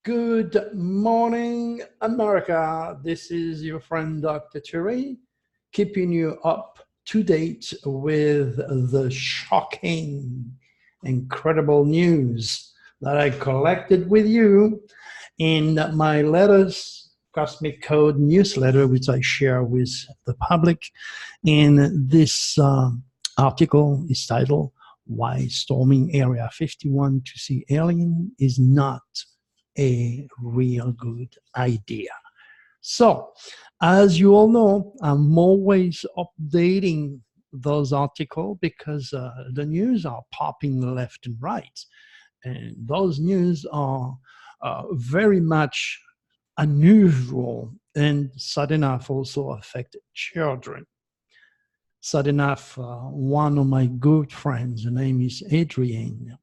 Good morning, America. This is your friend Dr. Turi, keeping you up to date with the shocking, incredible news that I collected with you in my latest Cosmic Code newsletter, which I share with the public. And this article is titled, "Why Storming Area 51 to See Alien is Not a Real Good Idea." So, as you all know, I'm always updating those articles because the news are popping left and right. And those news are very much unusual and sudden enough also affect children. Sudden enough, one of my good friends, her name is Adrienne,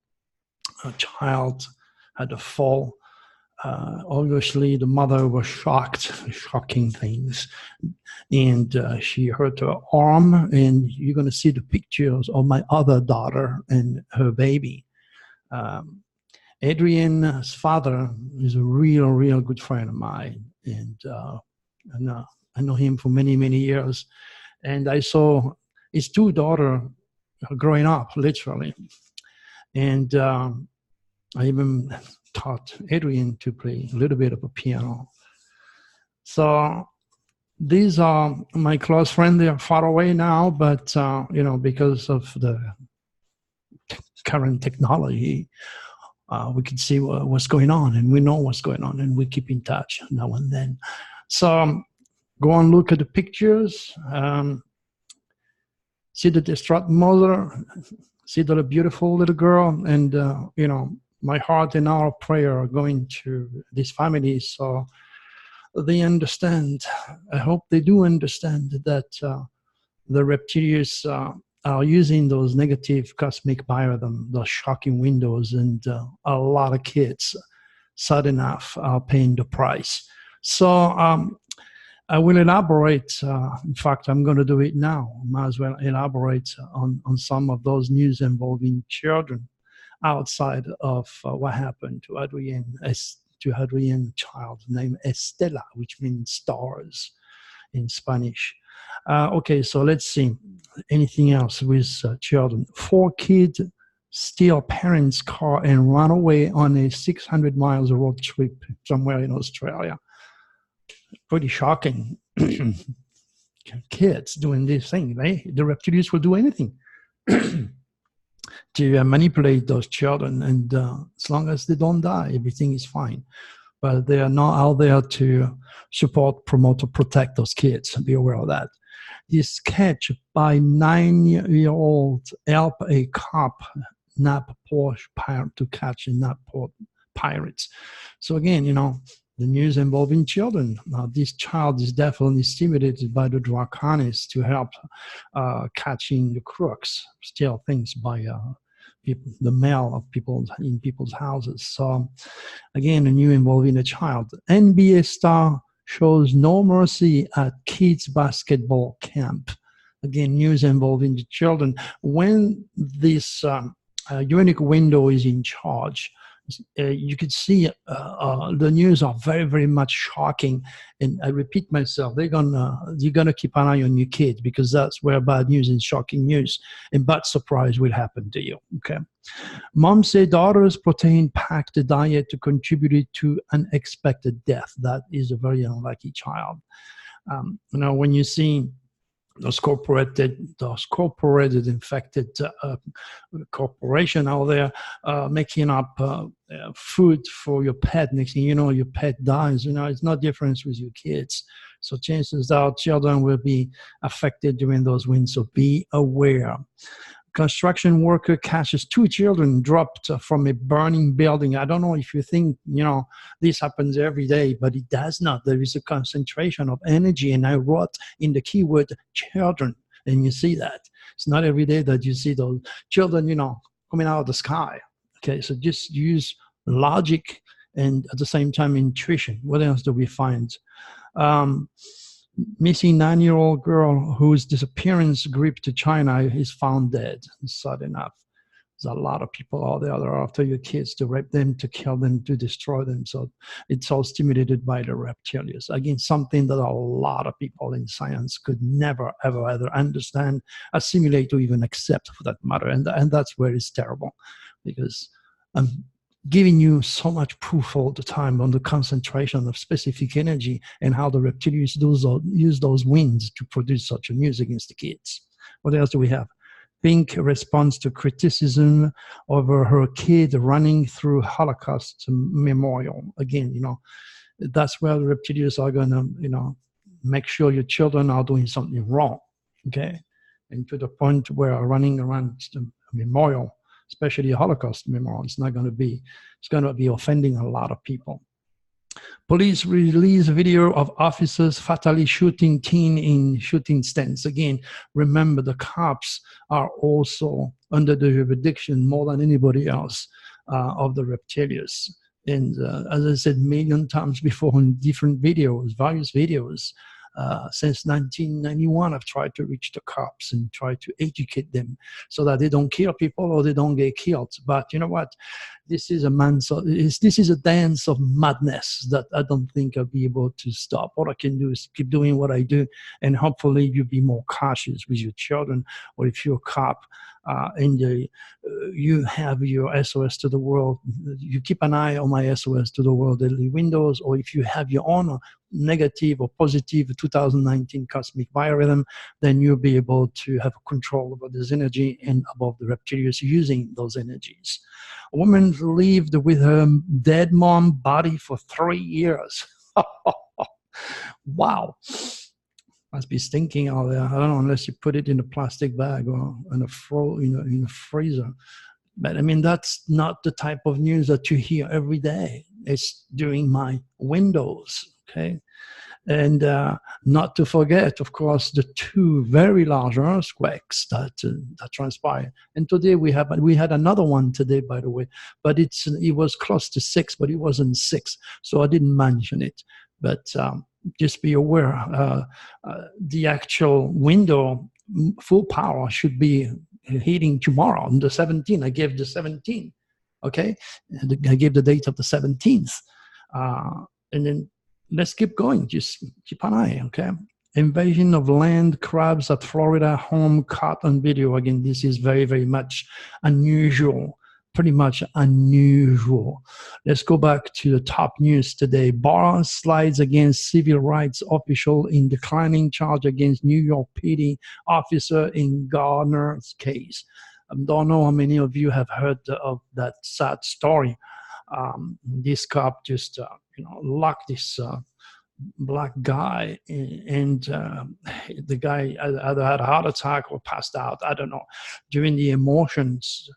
a child had a fall. Obviously, the mother was shocked, shocking things, and she hurt her arm, and you're going to see the pictures of my other daughter and her baby. Adrienne's father is a real good friend of mine, and I know him for many years, and I saw his two daughters growing up, literally, and I even taught Adrienne to play a little bit of a piano. So these are my close friends. They are far away now, but you know, because of the current technology, we can see what's going on, and we know what's going on, and we keep in touch now and then. So go and look at the pictures. See the distraught mother, see the beautiful little girl, and you know, my heart and our prayer are going to this family so they understand. I hope they do understand that the reptilians are using those negative cosmic biorhythm, those shocking windows, and a lot of kids, sad enough, are paying the price. So I will elaborate. In fact, I'm going to do it now. Might as well elaborate on some of those news involving children outside of what happened to Adrienne's child named Estela, which means stars in Spanish. Okay, so let's see. Anything else with children? 4 kids steal parents' car and run away on a 600 miles road trip somewhere in Australia. Pretty shocking. Kids doing this thing, right? The reptilians will do anything to manipulate those children, and as long as they don't die, everything is fine. But they are not out there to support, promote, or protect those kids. Be aware of that. This catch by 9-year-old help a cop nap Porsche pirate to catch a nap pirates. So again, you know, the news involving children. This child is definitely stimulated by the draconis to help catching the crooks, steal things by people, the mail of people in people's houses. So again, a new involving a child. NBA star shows no mercy at kids basketball camp. Again, news involving the children. When this unique window is in charge, you could see the news are very much shocking, and I repeat myself, you're gonna keep an eye on your kids, because that's where bad news and shocking news and bad surprise will happen to you. Okay, mom say daughter's protein-packed diet contributed to unexpected death. That is a very unlucky child. You know, when you see those corporated infected corporation out there making up food for your pet, next thing you know, your pet dies. You know, it's no difference with your kids. So chances are children will be affected during those winds, so be aware. Construction worker catches 2 children dropped from a burning building. I don't know if you think, you know, this happens every day, but it does not. There is a concentration of energy, and I wrote in the keyword children, and you see that. It's not every day that you see those children, you know, coming out of the sky. Okay, so just use logic and at the same time intuition. What else do we find? Missing 9-year-old girl whose disappearance gripped to China is found dead. Sad enough. There's a lot of people out there that are after your kids to rape them, to kill them, to destroy them. So it's all stimulated by the reptilians. Again, something that a lot of people in science could never, ever, ever understand, assimilate, or even accept for that matter. And that's where it's terrible, because I'm giving you so much proof all the time on the concentration of specific energy and how the reptilians use those winds to produce such a music against the kids. What else do we have? Pink responds to criticism over her kid running through Holocaust memorial. Again, that's where the reptilians are going to, make sure your children are doing something wrong, okay? And to the point where running around the memorial, especially a Holocaust memorial, it's going to be offending a lot of people. Police release video of officers fatally shooting teen in shooting stands. Again, remember, the cops are also under the jurisdiction more than anybody else of the reptilians. And as I said a million times before in different videos, various videos, since 1991, I've tried to reach the cops and try to educate them so that they don't kill people or they don't get killed. But you know what? This is a dance of madness that I don't think I'll be able to stop. All I can do is keep doing what I do, and hopefully you'll be more cautious with your children. Or if you're a cop and you have your SOS to the world, you keep an eye on my SOS to the world daily windows. Or if you have your own negative or positive 2019 cosmic biorhythm, then you'll be able to have control over this energy and above the reptilians using those energies. A woman lived with her dead mom body for 3 years. Wow. Must be stinking out there. I don't know, unless you put it in a plastic bag or in a freezer. But I mean, that's not the type of news that you hear every day. It's during my windows, okay? And not to forget, of course, the 2 very large earthquakes that transpired. And today we had another one today, by the way, but it was close to 6, but it wasn't 6, so I didn't mention it. But just be aware, the actual window full power should be hitting tomorrow on the 17th. I gave the 17th, okay? I gave the date of the 17th. And then let's keep going. Just keep an eye, okay? Invasion of land crabs at Florida home caught on video. Again, this is very, very much unusual, pretty much unusual. Let's go back to the top news today. Barr slides against civil rights official in declining charge against New York PD officer in Gardner's case. I don't know how many of you have heard of that sad story. This cop just locked this black guy, and the guy either had a heart attack or passed out. I don't know. During the emotions,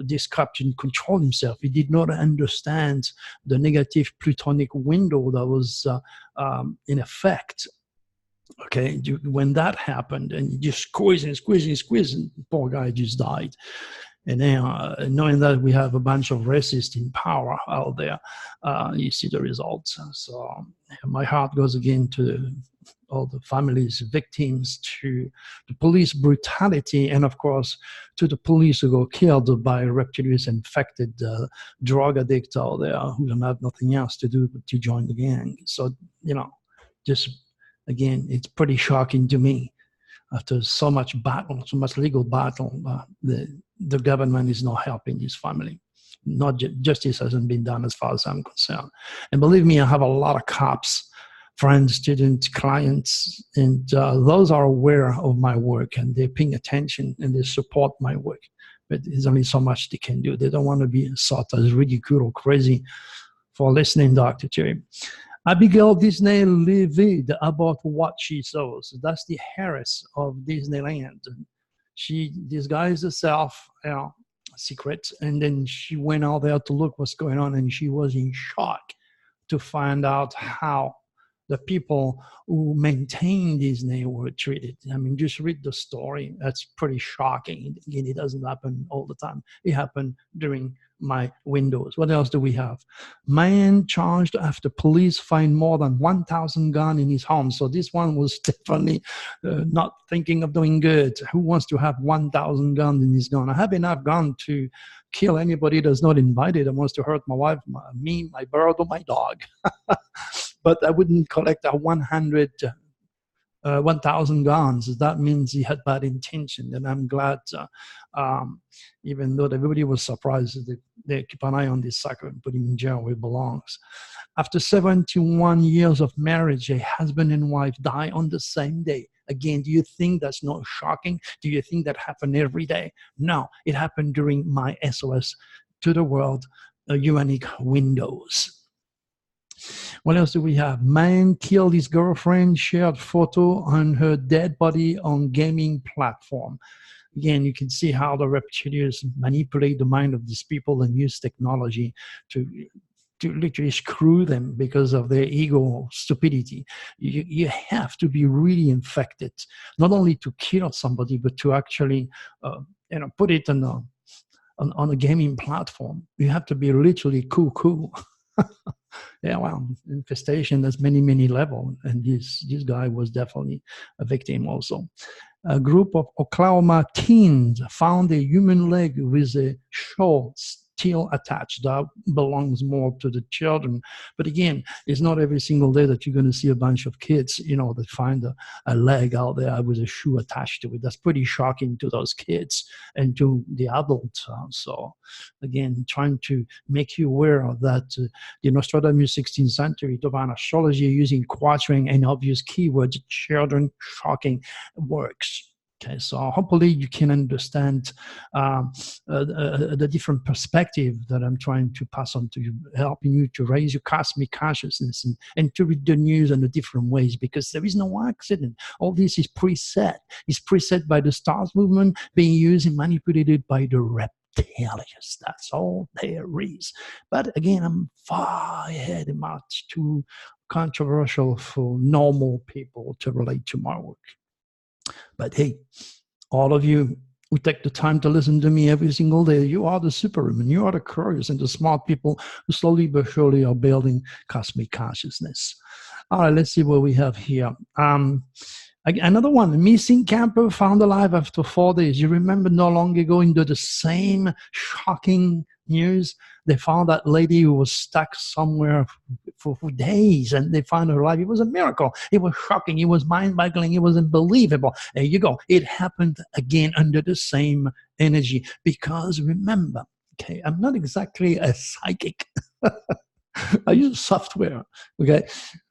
this cop didn't control himself. He did not understand the negative plutonic window that was in effect. Okay, when that happened, and just squeezing, poor guy just died. And now, knowing that we have a bunch of racists in power out there, you see the results. So my heart goes again to all the families, victims, to the police brutality, and of course, to the police who got killed by reptilians infected drug addicts out there who don't have nothing else to do but to join the gang. So, just again, it's pretty shocking to me. After so much battle, so much legal battle, the government is not helping this family. Justice hasn't been done as far as I'm concerned. And believe me, I have a lot of cops, friends, students, clients, and those are aware of my work, and they're paying attention and they support my work. But there's only so much they can do. They don't want to be sought as ridiculed or crazy for listening, Dr. Turi. Abigail Disney livid about what she saw. So that's the heiress of Disneyland. She disguised herself, secret, and then she went out there to look what's going on, and she was in shock to find out how the people who maintain Disney were treated. I mean, just read the story. That's pretty shocking. Again, it doesn't happen all the time. It happened during my windows. What else do we have? Man charged after police find more than 1,000 guns in his home. So this one was definitely not thinking of doing good. Who wants to have 1,000 guns in his gun? I have enough gun to kill anybody that's not invited and wants to hurt my wife, me, my bird, or my dog. But I wouldn't collect a 1,000 guns. That means he had bad intention. And I'm glad, even though everybody was surprised, they keep an eye on this sucker and put him in jail where he belongs. After 71 years of marriage, a husband and wife die on the same day. Again, do you think that's not shocking? Do you think that happened every day? No, it happened during my SOS to the world, Unique Windows. What else do we have? Man killed his girlfriend, shared photo on her dead body on gaming platform. Again, you can see how the reptilians manipulate the mind of these people and use technology to literally screw them because of their ego stupidity. You have to be really infected, not only to kill somebody, but to actually put it on a gaming platform. You have to be literally cool. Yeah, well, infestation, there's many levels, and this guy was definitely a victim also. A group of Oklahoma teens found a human leg with a short still attached. That belongs more to the children. But again, it's not every single day that you're going to see a bunch of kids, that find a leg out there with a shoe attached to it. That's pretty shocking to those kids and to the adults. So again, trying to make you aware of that the Nostradamus 16th century divine astrology using quatrain and obvious keywords, children shocking works. Okay, so hopefully you can understand the different perspective that I'm trying to pass on to you, helping you to raise your cosmic consciousness and to read the news in the different ways, because there is no accident. All this is preset. It's preset by the stars movement being used and manipulated by the reptilians. That's all there is. But again, I'm far ahead and much too controversial for normal people to relate to my work. But hey, all of you who take the time to listen to me every single day, you are the superwomen, you are the curious and the smart people who slowly but surely are building cosmic consciousness. All right, let's see what we have here. Another one, missing camper found alive after 4 days. You remember not long ago into the same shocking news, they found that lady who was stuck somewhere for days and they found her alive. It was a miracle. It was shocking. It was mind-boggling. It was unbelievable. There you go. It happened again under the same energy. Because remember, okay, I'm not exactly a psychic. I use software, okay?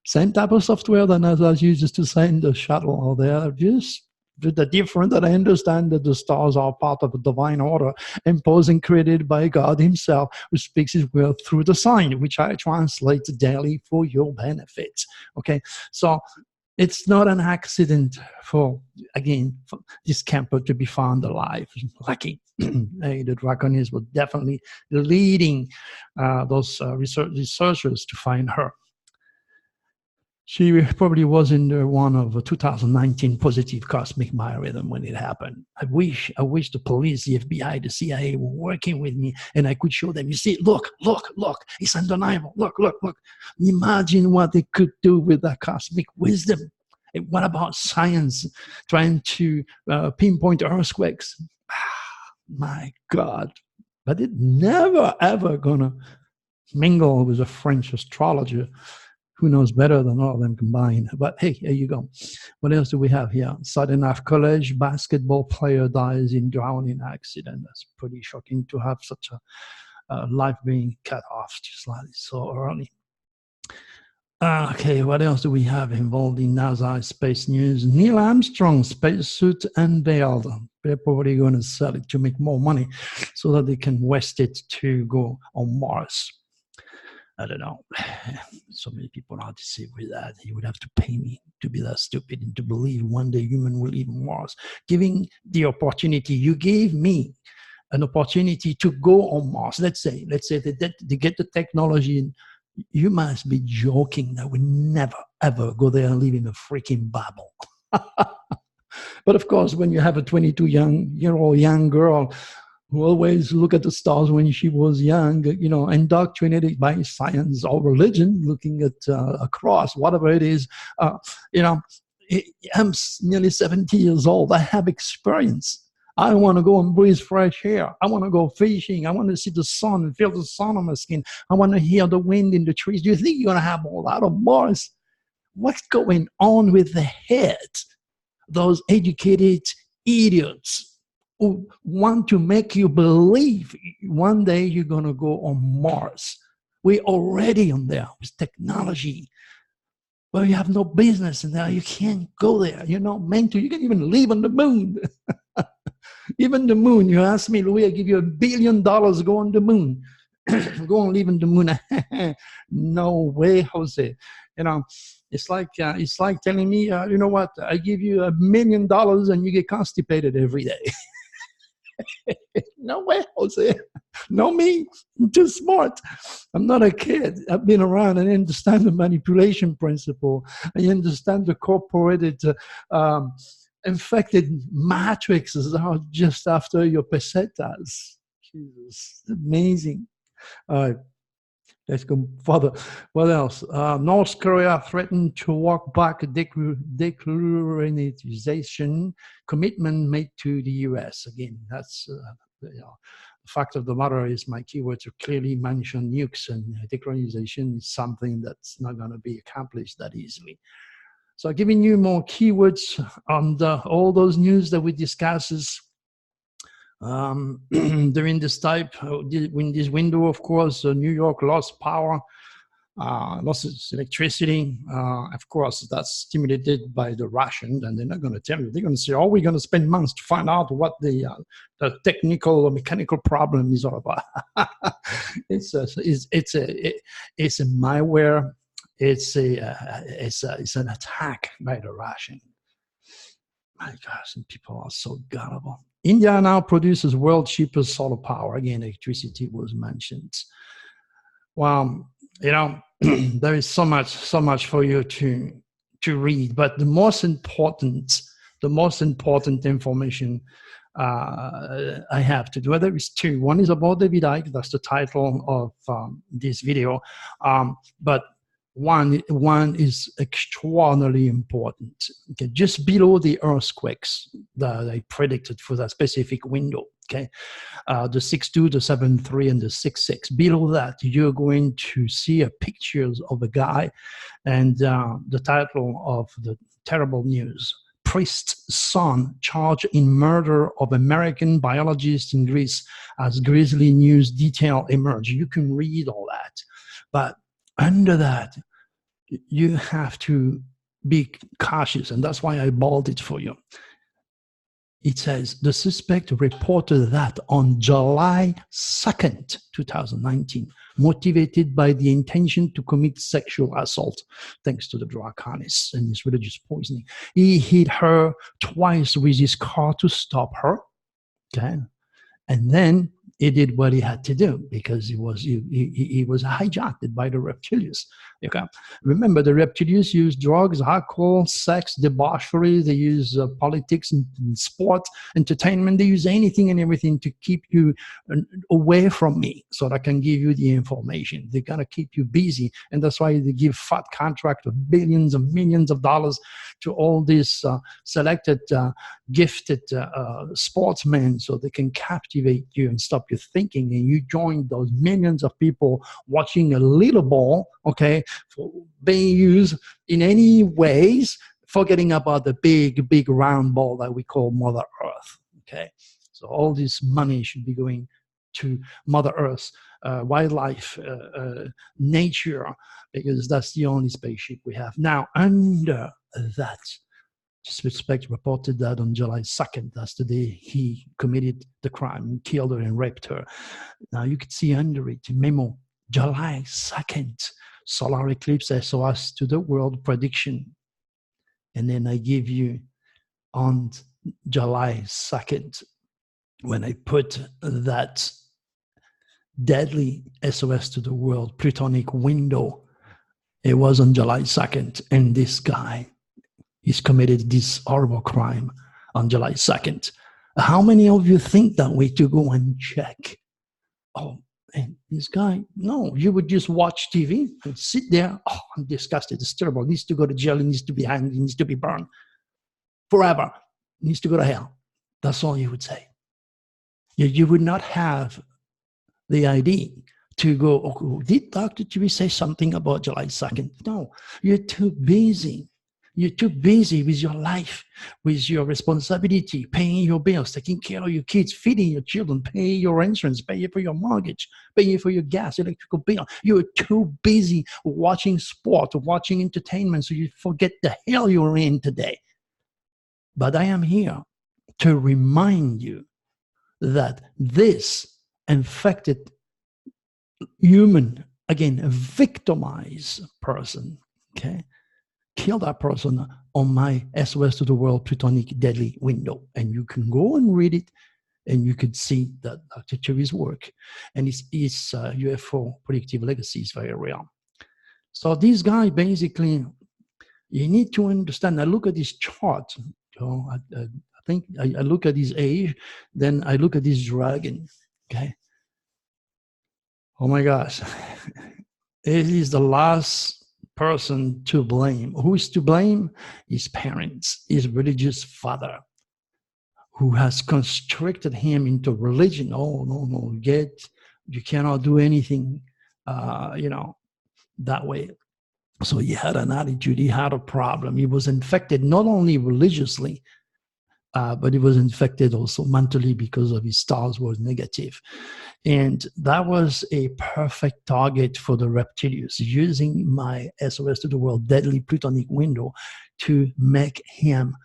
Same type of software that I was used to send the shuttle out there. Just the different that I understand that the stars are part of a divine order imposed and created by God himself, who speaks his will through the sign, which I translate daily for your benefit. Okay, so it's not an accident for this camper to be found alive. Lucky. Hey, the Draconians were definitely leading those researchers to find her. She probably was in the one of 2019 positive cosmic Maya rhythm when it happened. I wish the police, the FBI, the CIA were working with me and I could show them, you see, look, it's undeniable. Look. Imagine what they could do with that cosmic wisdom. And what about science trying to pinpoint earthquakes? My God. But it never, ever gonna mingle with a French astrologer who knows better than all of them combined. But hey, here you go. What else do we have here? Southern college basketball player dies in drowning accident. That's pretty shocking to have such a life being cut off just like so early. Okay, what else do we have involved in NASA space news? Neil Armstrong spacesuit unveiled. They're probably going to sell it to make more money so that they can waste it to go on Mars. I don't know. So many people are deceived with that. You would have to pay me to be that stupid and to believe one day human will live on Mars. Giving the opportunity, you gave me an opportunity to go on Mars. Let's say they get the technology in. You must be joking that we never, ever go there and live in a freaking bubble. But of course, when you have a 22-year-old young girl who always look at the stars when she was young, indoctrinated by science or religion, looking at a cross, whatever it is. Uh, you know, I'm nearly 70 years old. I have experience. I want to go and breathe fresh air. I want to go fishing. I want to see the sun and feel the sun on my skin. I want to hear the wind in the trees. Do you think you're going to have all that on Mars? What's going on with the head? Those educated idiots who want to make you believe one day you're going to go on Mars. We're already on there with technology. Well, you have no business in there. You can't go there. You're not meant to. You can even live on the moon. Even the moon. You ask me, Louis, I give you $1 billion, go on the moon. Go and live on the moon. No way, Jose. It's like telling me, you know what? I give you $1 million and you get constipated every day. No way, Jose. No me. I'm too smart. I'm not a kid. I've been around and understand the manipulation principle. I understand the incorporated infected matrices are just after your pesetas. Jesus, amazing. Let's go further. What else? North Korea threatened to walk back a denuclearization commitment made to the US. Again, that's the fact of the matter is my keywords are clearly mentioned nukes, and denuclearization is something that's not going to be accomplished that easily. So giving you more keywords on all those news that we discuss during this type, in this window, of course, New York lost power, lost electricity. Of course, that's stimulated by the Russians, and they're not going to tell you. They're going to say, "Oh, we're going to spend months to find out what the technical or mechanical problem is all about." It's a malware. It's an attack by the Russian. My gosh, and people are so gullible. India now produces world cheapest solar power. Again, electricity was mentioned. Well, there is so much for you to read. But the most important information I have to do. There is two. One is about David Icke. That's the title of this video. But one is extraordinarily important. Okay, just below the earthquakes that I predicted for that specific window. Okay, the 6.2, the 7.3, and the 6.6. Below that, you're going to see pictures of a guy, and the title of the terrible news: priest's son charged in murder of American biologist in Greece, as grisly news detail emerge. You can read all that, but under that, you have to be cautious, and that's why I bold it for you. It says, the suspect reported that on July 2nd, 2019, motivated by the intention to commit sexual assault, thanks to the draconis and his religious poisoning. He hit her twice with his car to stop her, okay? And then he did what he had to do because he was hijacked by the reptilians. Okay? Remember, the reptilians use drugs, alcohol, sex, debauchery. They use politics and sport, entertainment. They use anything and everything to keep you away from me so that I can give you the information. They're going to keep you busy. And that's why they give fat contracts of billions and millions of dollars to all these selected, gifted sportsmen so they can captivate you and stop your thinking, and you join those millions of people watching a little ball, okay, for being used in any ways, forgetting about the big round ball that we call Mother Earth, okay? So all this money should be going to Mother Earth, wildlife, nature, because that's the only spaceship we have. Now, under that, suspect reported that on July 2nd, that's the day he committed the crime and killed her and raped her. Now you can see under it, memo, July 2nd, solar eclipse SOS to the world prediction. And then I give you on July 2nd, when I put that deadly SOS to the world plutonic window, it was on July 2nd, and this guy, he's committed this horrible crime on July 2nd How many of you think that way to go and check? Oh, and this guy, no, you would just watch TV and sit there. Oh, I'm disgusted. It's terrible. He needs to go to jail. He needs to be hanged. He needs to be burned forever. He needs to go to hell. That's all you would say. You would not have the idea to go, oh, did Dr. Turi say something about July 2nd? No, you're too busy. You're too busy with your life, with your responsibility, paying your bills, taking care of your kids, feeding your children, paying your insurance, paying for your mortgage, paying for your gas, electrical bill. You're too busy watching sport, watching entertainment, so you forget the hell you're in today. But I am here to remind you that this infected human, again, a victimized person, okay, kill that person on my SOS to the World Plutonic Deadly Window. And you can go and read it, and you could see that Dr. Turi's work and his UFO predictive legacy is very real. So this guy, basically, you need to understand. I look at this chart, you know, I think I look at his age, then I look at this dragon, okay? Oh my gosh. It is the last person to blame. Who is to blame? His parents, his religious father, who has constricted him into religion. Oh, no, you cannot do anything, that way. So he had an attitude, he had a problem. He was infected not only religiously, but he was infected also mentally because of his stars was negative. And that was a perfect target for the reptilians, using my SOS to the World Deadly Plutonic Window to make him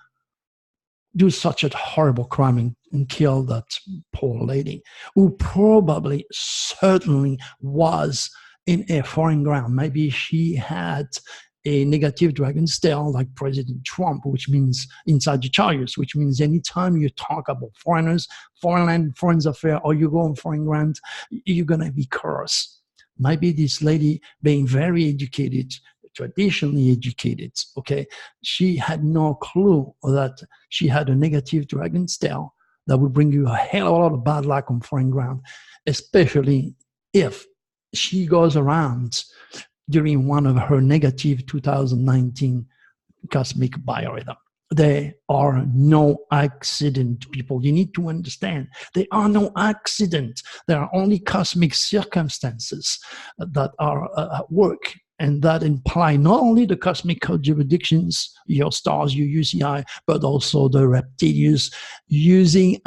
do such a horrible crime and kill that poor lady, who probably, certainly was in a foreign ground. Maybe she had a negative dragon's tail like President Trump, which means inside the Sagittarius, which means anytime you talk about foreigners, foreign land, foreign affairs, or you go on foreign ground, you're going to be cursed. Maybe this lady, being very educated, traditionally educated, okay, she had no clue that she had a negative dragon's tail that would bring you a hell of a lot of bad luck on foreign ground, especially if she goes around during one of her negative 2019 cosmic biorhythm. There are no accident, people. You need to understand. There are no accidents. There are only cosmic circumstances that are at work, and that imply not only the cosmic jurisdictions, your stars, your UCI, but also the reptilians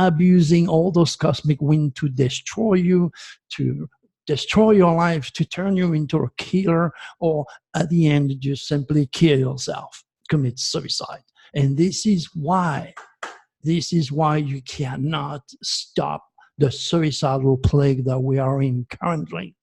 abusing all those cosmic wind to destroy you, to destroy your life, to turn you into a killer, or at the end, you simply kill yourself, commit suicide. And this is why you cannot stop the suicidal plague that we are in currently.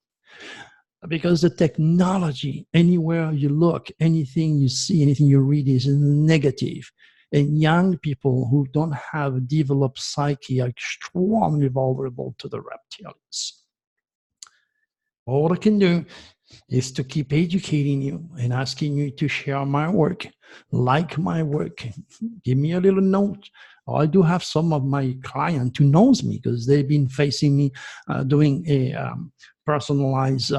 Because the technology, anywhere you look, anything you see, anything you read is negative. And young people who don't have a developed psyche are extremely vulnerable to the reptilians. All I can do is to keep educating you and asking you to share my work, like my work, give me a little note. I do have some of my clients who knows me because they've been facing me doing a personalized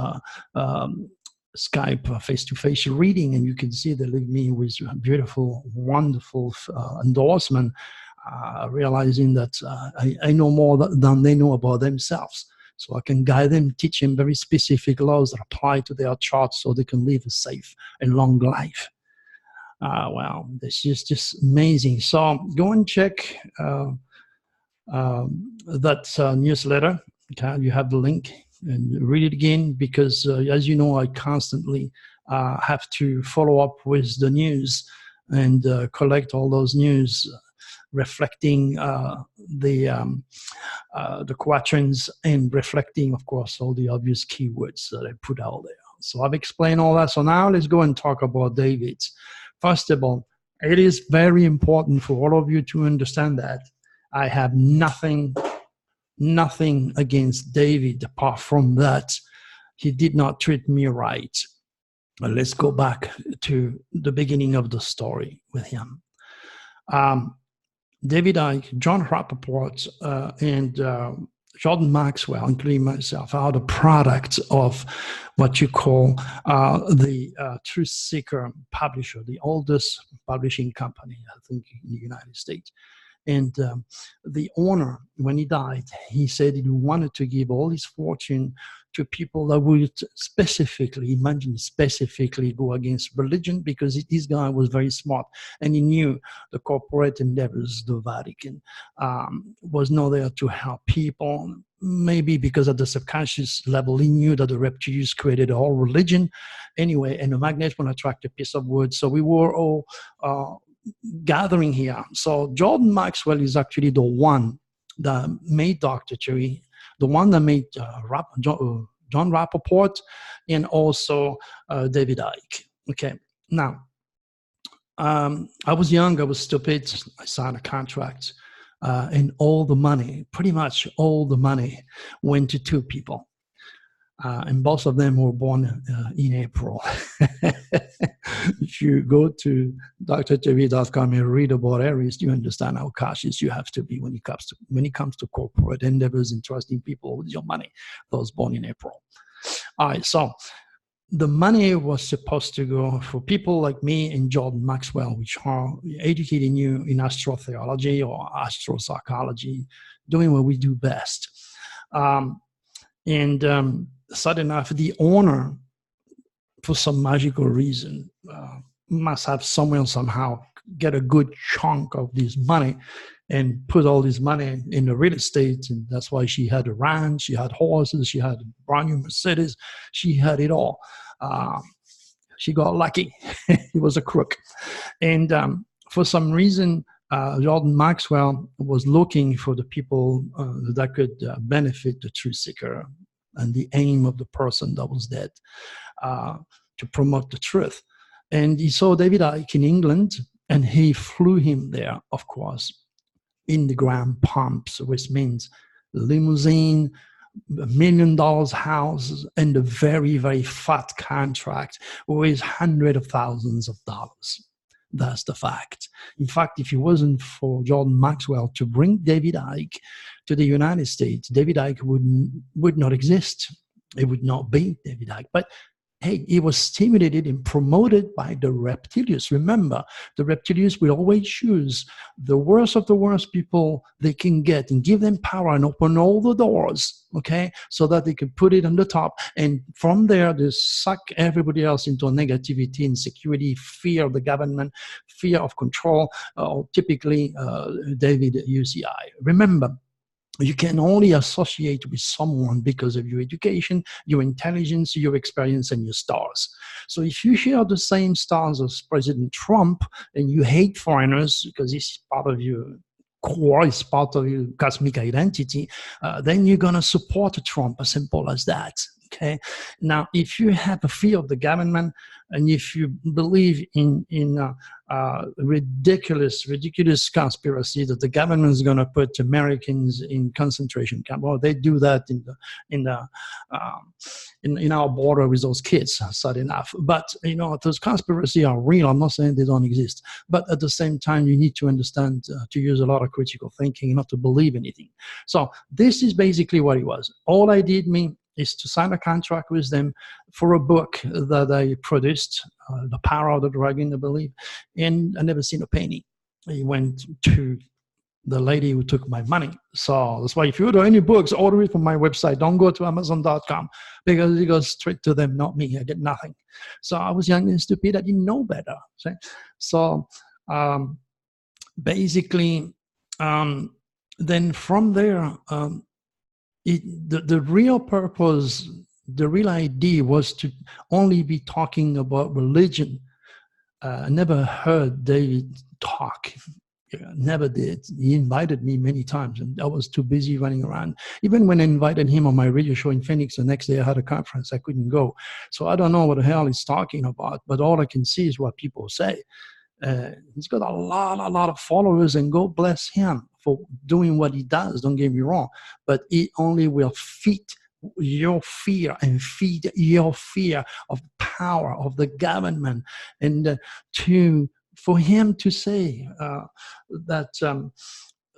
Skype face-to-face reading, and you can see they leave me with a beautiful, wonderful endorsement, realizing that I know more than they know about themselves. So I can guide them, teach them very specific laws that apply to their charts so they can live a safe and long life. Wow, this is just amazing. So go and check that newsletter. Okay, you have the link, and read it again, because as you know, I constantly have to follow up with the news and collect all those news reflecting the quatrains and reflecting, of course, all the obvious keywords that I put out there. So I've explained all that. So now let's go and talk about David. First of all, it is very important for all of you to understand that I have nothing against David apart from that he did not treat me right. Let's go back to the beginning of the story with him. David Icke, John Rappaport, and Jordan Maxwell, including myself, are the products of what you call the Truth Seeker publisher, the oldest publishing company, I think, in the United States. And the owner, when he died, he said he wanted to give all his fortune to people that would specifically, imagine specifically, go against religion, because this guy was very smart and he knew the corporate endeavors, the Vatican, was not there to help people. Maybe because at the subconscious level, he knew that the reptilians created all religion anyway, and the magnet will attract a piece of wood. So we were all gathering here. So Jordan Maxwell is actually the one that made Dr. Turi, the one that made John Rappaport, and also David Icke. Okay, now, I was young, I was stupid, I signed a contract, and all the money, pretty much all the money, went to two people. And both of them were born in April. If you go to drtv.com and read about Aries, you understand how cautious you have to be when it comes to corporate endeavors and trusting people with your money. Those born in April. All right, so the money was supposed to go for people like me and Jordan Maxwell, which are educating you in astrotheology or astropsychology, doing what we do best. Sudden enough, the owner, for some magical reason, must have somewhere somehow get a good chunk of this money and put all this money in the real estate. And that's why she had a ranch, she had horses, she had a brand new Mercedes, she had it all. She got lucky. He was a crook. And for some reason, Jordan Maxwell was looking for the people that could benefit the truth seeker and the aim of the person that was dead, to promote the truth. And he saw David Icke in England, and he flew him there, of course, in the grand pumps, which means limousine, $1 million house, and a very, very fat contract with hundreds of thousands of dollars. That's the fact. In fact, if it wasn't for Jordan Maxwell to bring David Icke to the United States, David Icke would not exist. It would not be David Icke. But hey, he was stimulated and promoted by the reptilians. Remember, the reptilians will always choose the worst of the worst people they can get and give them power and open all the doors, okay, so that they can put it on the top. And from there, they suck everybody else into negativity, insecurity, fear of the government, fear of control, typically David UCI. Remember, you can only associate with someone because of your education, your intelligence, your experience, and your stars. So if you share the same stars as President Trump and you hate foreigners because it's part of your core, it's part of your cosmic identity, then you're going to support Trump, as simple as that. Okay. Now, if you have a fear of the government and if you believe in ridiculous conspiracy that the government is going to put Americans in concentration camp, well, they do that in our border with those kids, sad enough. But you know, those conspiracies are real. I'm not saying they don't exist, but at the same time, you need to understand to use a lot of critical thinking, not to believe anything. So this is basically what it was. All I did is to sign a contract with them for a book that I produced, The Power of the Dragon, I believe, and I never seen a penny. I went to the lady who took my money. So that's why if you order any books, order it from my website. Don't go to Amazon.com because it goes straight to them, not me. I get nothing. So I was young and stupid. I didn't know better. So basically, then from there, the real purpose, the real idea was to only be talking about religion. I never heard David talk. Never did. He invited me many times, and I was too busy running around. Even when I invited him on my radio show in Phoenix, the next day I had a conference, I couldn't go. So I don't know what the hell he's talking about, but all I can see is what people say. He's got a lot of followers, and God bless him for doing what he does, don't get me wrong, but it only will feed your fear and feed your fear of power of the government and to for him to say that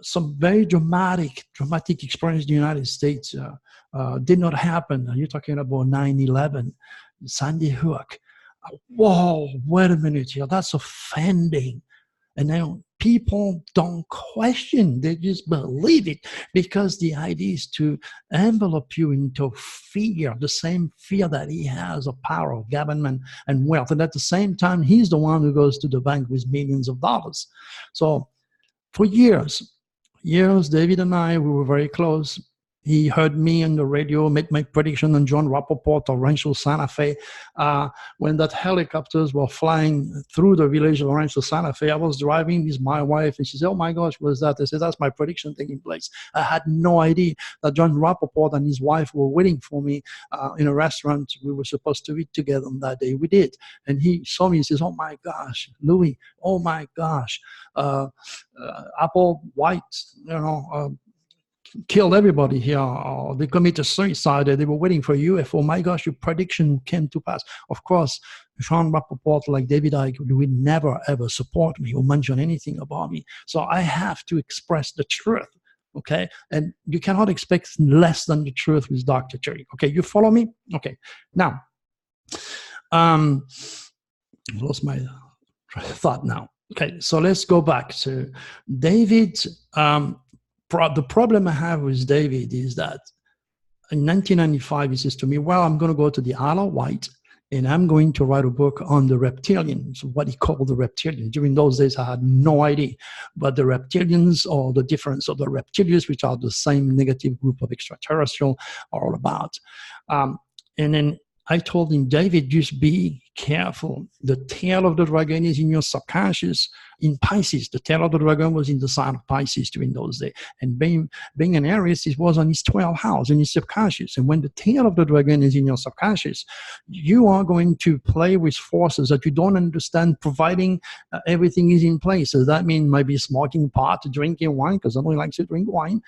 some very dramatic experience in the United States did not happen. You're talking about 9/11, Sandy Hook. Whoa, wait a minute here. That's offending. And now people don't question, they just believe it, because the idea is to envelop you into fear, the same fear that he has of power, of government and wealth. And at the same time, he's the one who goes to the bank with millions of dollars. So for years, David and I, we were very close. He heard me on the radio make my prediction on John Rappaport of Rancho Santa Fe. When that helicopters were flying through the village of Rancho Santa Fe, I was driving with my wife, and she said, "Oh my gosh, what is that?" I said, "That's my prediction taking place." I had no idea that John Rappaport and his wife were waiting for me in a restaurant. We were supposed to eat together on that day. We did. And he saw me and says, "Oh my gosh, Louis, oh my gosh, Apple White, killed everybody here, or they committed suicide, they were waiting for a UFO. My gosh, your prediction came to pass." Of course, John Rappaport, like David Icke, would never ever support me or mention anything about me. So I have to express the truth, okay? And you cannot expect less than the truth with Dr. Turi. Okay, you follow me? Okay. Now, I lost my thought now. Okay, so let's go back to David. The problem I have with David is that in 1995, he says to me, "Well, I'm going to go to the Isle of Wight and I'm going to write a book on the reptilians," what he called the reptilians. During those days, I had no idea. But the reptilians, or the difference of the reptilians, which are the same negative group of extraterrestrial, are all about. And then I told him, "David, just be careful. The tail of the dragon is in your subconscious, in Pisces." The tail of the dragon was in the sign of Pisces during those days. And being an Aries, it was on his 12th house, in his subconscious. And when the tail of the dragon is in your subconscious, you are going to play with forces that you don't understand, providing everything is in place. So that means maybe smoking pot, drinking wine, because nobody likes to drink wine,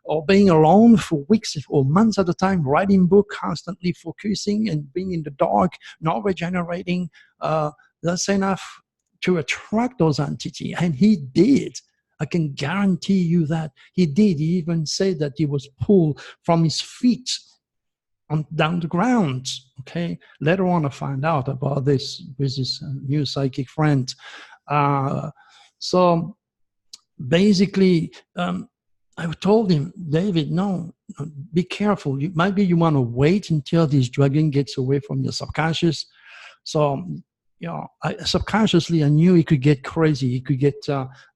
or being alone for weeks or months at a time, writing book, constantly focusing and being in the dark, not regenerating. That's enough to attract those entities. And he did. I can guarantee you that he did. He even said that he was pulled from his feet on down the ground. Okay. Later on, I find out about this with this new psychic friend. So basically, I told him, "David, no, be careful. Maybe you want to wait until this dragon gets away from your subconscious." So, subconsciously, I knew he could get crazy. He could get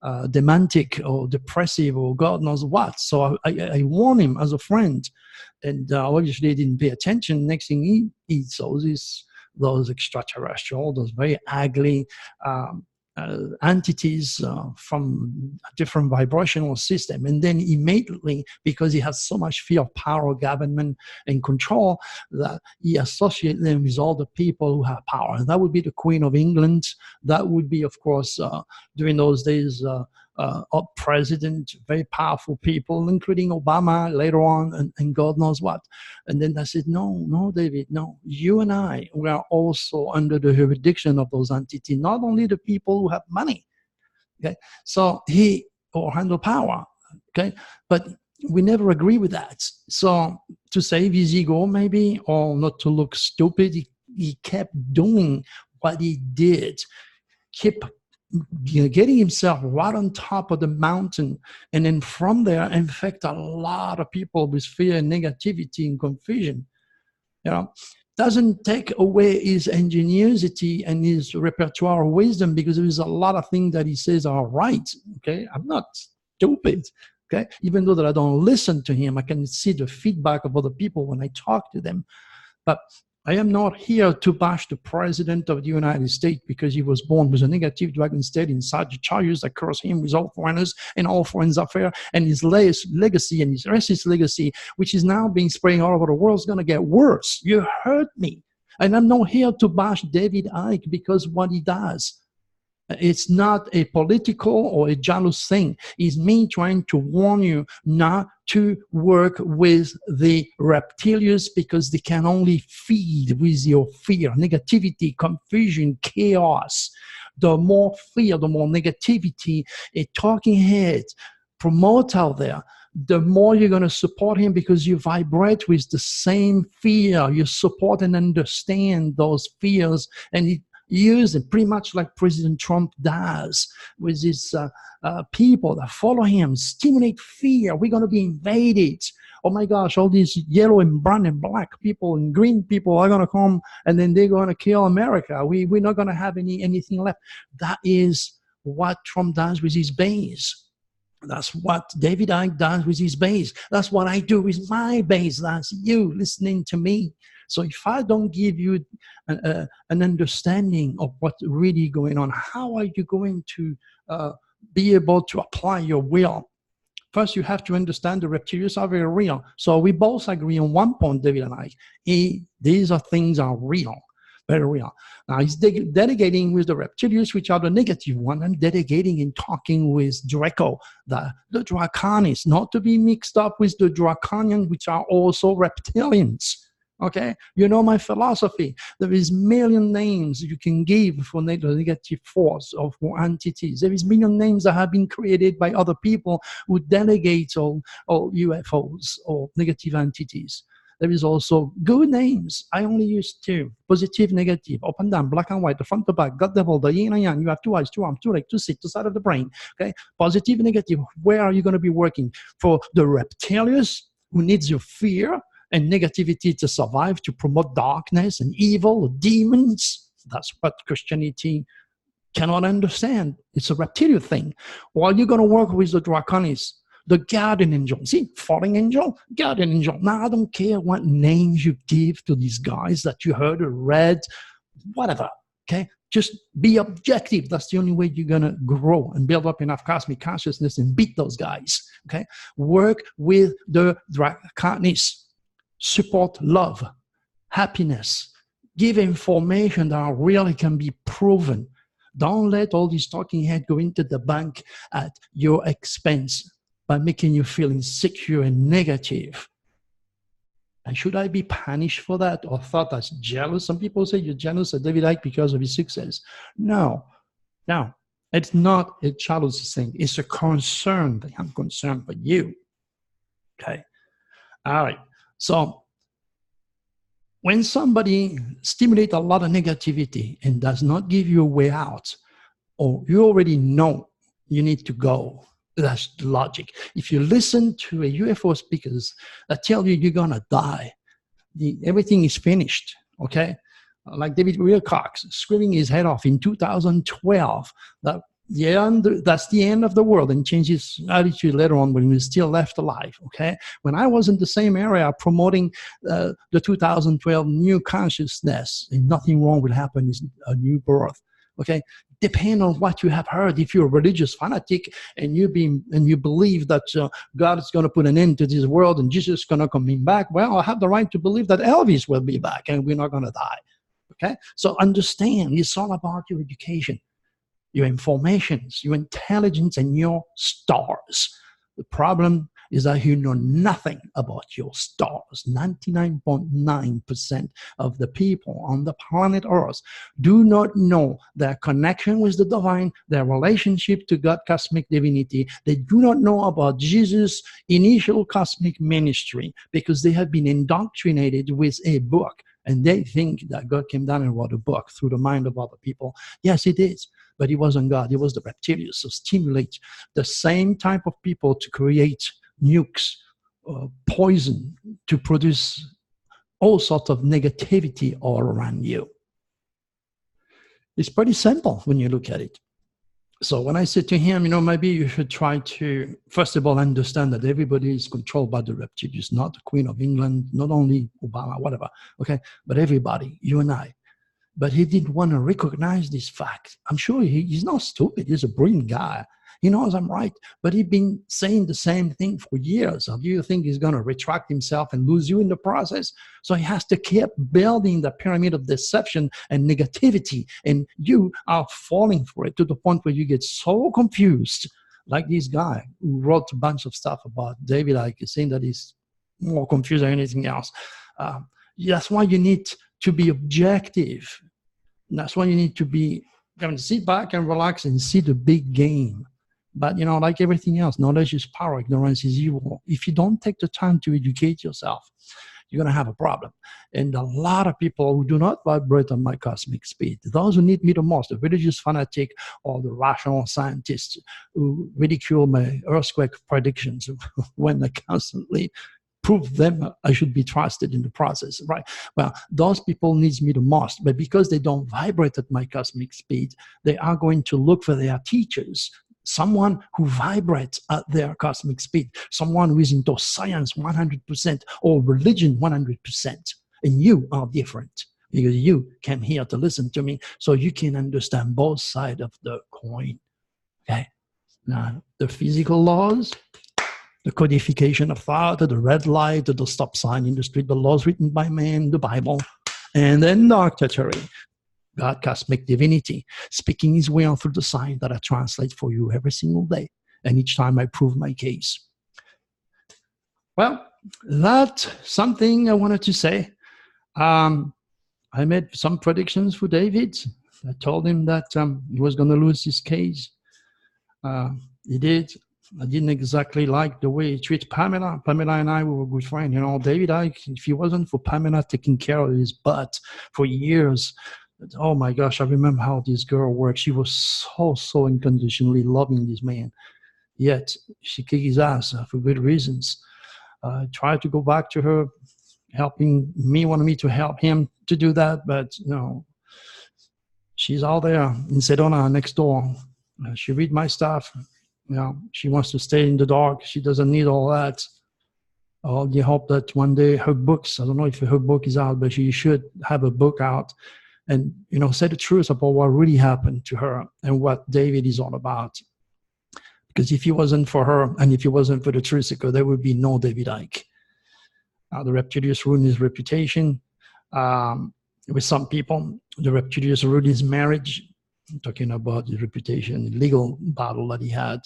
dementic or depressive or God knows what. So I warned him as a friend. And obviously, he didn't pay attention. Next thing he saw those extraterrestrial, those very ugly entities from a different vibrational system. And then immediately, because he has so much fear of power, government, and control, that he associates them with all the people who have power. And that would be the Queen of England. That would be, of course, during those days, president, very powerful people, including Obama later on, and God knows what. And then I said, no, David, no. You and I, we are also under the jurisdiction of those entities, not only the people who have money, okay? So or handle power, okay? But we never agree with that. So to save his ego, maybe, or not to look stupid, he kept doing what he did, keep getting himself right on top of the mountain, and then from there infect a lot of people with fear and negativity and confusion. Doesn't take away his ingenuity and his repertoire of wisdom, because there's a lot of things that he says are right. Okay, I'm not stupid. Okay, even though that I don't listen to him, I can see the feedback of other people when I talk to them. But I am not here to bash the President of the United States because he was born with a negative dragon state inside the Sagittarius that curse him with all foreigners and all foreigners affair, and his legacy and his racist legacy, which is now being spread all over the world, is going to get worse. You heard me. And I'm not here to bash David Icke because what he does. It's not a political or a jealous thing. It's me trying to warn you not to work with the reptilians, because they can only feed with your fear, negativity, confusion, chaos. The more fear, the more negativity a talking head promote out there, the more you're going to support him, because you vibrate with the same fear. You support and understand those fears, and it use it pretty much like President Trump does with his people that follow him, stimulate fear. We're going to be invaded. Oh my gosh, all these yellow and brown and black people and green people are going to come, and then they're going to kill America. We're not going to have anything left. That is what Trump does with his base. That's what David Icke does with his base. That's what I do with my base. That's you listening to me. So if I don't give you an understanding of what's really going on, how are you going to be able to apply your will? First, you have to understand the reptilians are very real. So we both agree on one point, David and I. These are things are real, very real. Now he's delegating with the reptilians, which are the negative one, and delegating and talking with Draco, the Draconis, not to be mixed up with the Draconians, which are also reptilians. Okay, you know my philosophy. There is million names you can give for the negative force of entities. There is million names that have been created by other people who delegate all UFOs or negative entities. There is also good names. I only use two: positive, negative, up and down, black and white, the front to back, God, devil, the yin and yang. You have two eyes, two arms, two legs, two seats, two sides of the brain. Okay, positive, negative. Where are you going to be working? For the reptilians, who needs your fear and negativity to survive, to promote darkness and evil, demons. That's what Christianity cannot understand. It's a reptilian thing. Or you're going to work with the Draconis, the guardian angel. See, falling angel, guardian angel. Now, I don't care what names you give to these guys that you heard or read, whatever, okay? Just be objective. That's the only way you're going to grow and build up enough cosmic consciousness and beat those guys, okay? Work with the Draconis. Support love, happiness, give information that really can be proven. Don't let all these talking heads go into the bank at your expense by making you feel insecure and negative. And should I be punished for that or thought as jealous? Some people say you're jealous of David Icke because of his success. No, it's not a jealousy thing. It's a concern that I'm concerned for you. Okay, all right. So when somebody stimulates a lot of negativity and does not give you a way out, or you already know you need to go, that's logic. If you listen to a UFO speakers that tell you you're going to die, everything is finished, okay? Like David Wilcox screaming his head off in 2012, that that's the end of the world, and changed his attitude later on when he was still left alive, okay? When I was in the same area promoting the 2012 new consciousness, and nothing wrong will happen, is a new birth, okay? Depend on what you have heard. If you're a religious fanatic and you believe that God is going to put an end to this world and Jesus is going to come back, well, I have the right to believe that Elvis will be back and we're not going to die, okay? So understand, it's all about your education, your informations, your intelligence, and your stars. The problem is that you know nothing about your stars. 99.9% of the people on the planet Earth do not know their connection with the divine, their relationship to God, cosmic divinity. They do not know about Jesus' initial cosmic ministry because they have been indoctrinated with a book. And they think that God came down and wrote a book through the mind of other people. Yes, it is. But it wasn't God, it was the reptilians. So stimulate the same type of people to create nukes, poison, to produce all sorts of negativity all around you. It's pretty simple when you look at it. So when I said to him, you know, maybe you should try to, first of all, understand that everybody is controlled by the reptilians, not the Queen of England, not only Obama, whatever, okay, but everybody, you and I. But he didn't want to recognize this fact. I'm sure he's not stupid. He's a brilliant guy. He knows I'm right, but he's been saying the same thing for years. So do you think he's going to retract himself and lose you in the process? So he has to keep building the pyramid of deception and negativity, and you are falling for it to the point where you get so confused, like this guy who wrote a bunch of stuff about David Icke, saying that he's more confused than anything else. That's why you need to be objective. That's why you need to be, sit back and relax and see the big game. But, like everything else, knowledge is power, ignorance is evil. If you don't take the time to educate yourself, you're going to have a problem. And a lot of people who do not vibrate on my cosmic speed, those who need me the most, the religious fanatic or the rational scientists who ridicule my earthquake predictions when I constantly prove them I should be trusted in the process, right? Well, those people need me the most, but because they don't vibrate at my cosmic speed, they are going to look for their teachers, someone who vibrates at their cosmic speed, someone who is into science 100% or religion 100%. And you are different because you came here to listen to me so you can understand both sides of the coin, okay? Now, the physical laws, the codification of thought, the red light, the stop sign in the street, the laws written by man, the Bible, and then Dr. Turi, God, cosmic divinity, speaking his will through the sign that I translate for you every single day. And each time I prove my case. Well, that's something I wanted to say. I made some predictions for David. I told him that he was going to lose his case. He did. I didn't exactly like the way he treated Pamela. Pamela and I were good friends. David Icke, if he wasn't for Pamela taking care of his butt for years, oh my gosh, I remember how this girl worked. She was so unconditionally loving this man. Yet she kicked his ass for good reasons. I tried to go back to her, helping me, wanted me to help him to do that, but no. She's out there in Sedona next door. She read my stuff. She wants to stay in the dark. She doesn't need all that. I only hope that one day her books, I don't know if her book is out, but she should have a book out and, say the truth about what really happened to her and what David is all about. Because if it wasn't for her and if it wasn't for the truth, there would be no David Icke. The Reptilius ruined his reputation. With some people, the Reptilius ruined his marriage. I'm talking about his reputation, the legal battle that he had.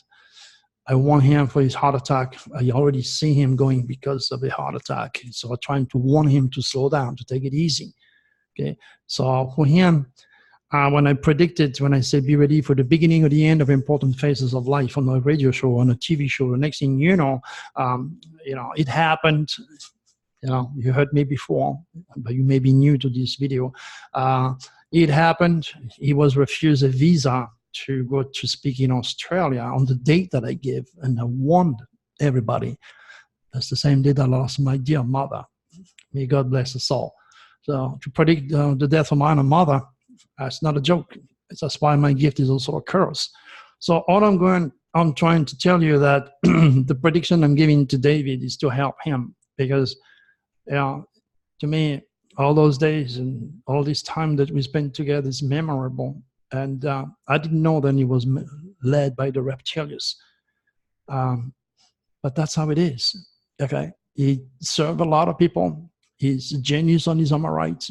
I warned him for his heart attack. I already see him going because of a heart attack. So I'm trying to warn him to slow down, to take it easy. Okay. So for him, when I said be ready for the beginning or the end of important phases of life on a radio show, on a TV show, the next thing you know, it happened. You heard me before, but you may be new to this video. It happened. He was refused a visa to go to speak in Australia on the date that I gave, and I warned everybody. That's the same day that I lost my dear mother. May God bless us all. So to predict the death of my own mother, that's not a joke. That's why my gift is also a curse. So all I'm trying to tell you that the prediction I'm giving to David is to help him, because to me, all those days and all this time that we spent together is memorable. And I didn't know that he was led by the reptilians. But that's how it is. Okay. He served a lot of people. He's a genius on his own right.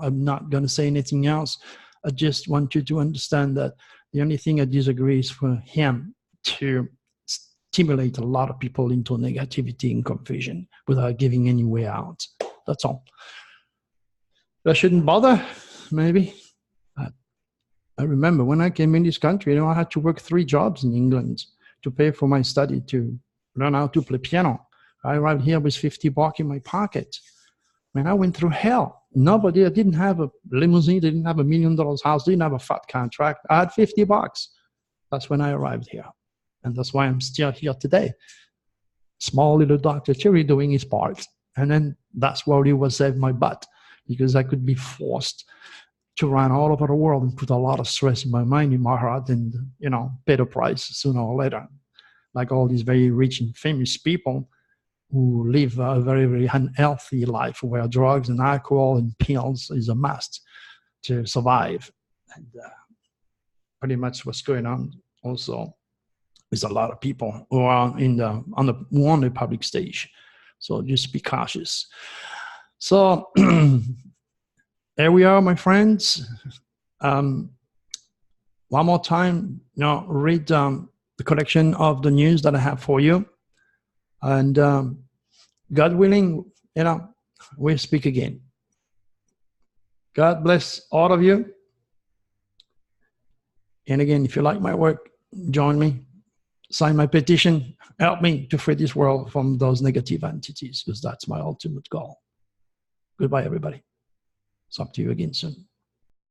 I'm not going to say anything else. I just want you to understand that the only thing I disagree is for him to stimulate a lot of people into negativity and confusion without giving any way out. That's all. I shouldn't bother, maybe. I remember when I came in this country, I had to work 3 jobs in England to pay for my study, to learn how to play piano. I arrived here with $50 in my pocket. I went through hell. I didn't have a limousine, didn't have $1 million house, didn't have a fat contract. I had $50. That's when I arrived here. And that's why I'm still here today. Small little Dr. Turi doing his part. And then that's where he was saved my butt, because I could be forced to run all over the world and put a lot of stress in my mind, in my heart, and, pay the price sooner or later. Like all these very rich and famous people who live a very, very unhealthy life where drugs and alcohol and pills is a must to survive. And pretty much what's going on also with a lot of people who are on the public stage. So just be cautious. So there we are, my friends. One more time, read the collection of the news that I have for you. And God willing, we'll speak again. God bless all of you. And again, if you like my work, join me, sign my petition, help me to free this world from those negative entities, because that's my ultimate goal. Goodbye, everybody. Talk to you again soon.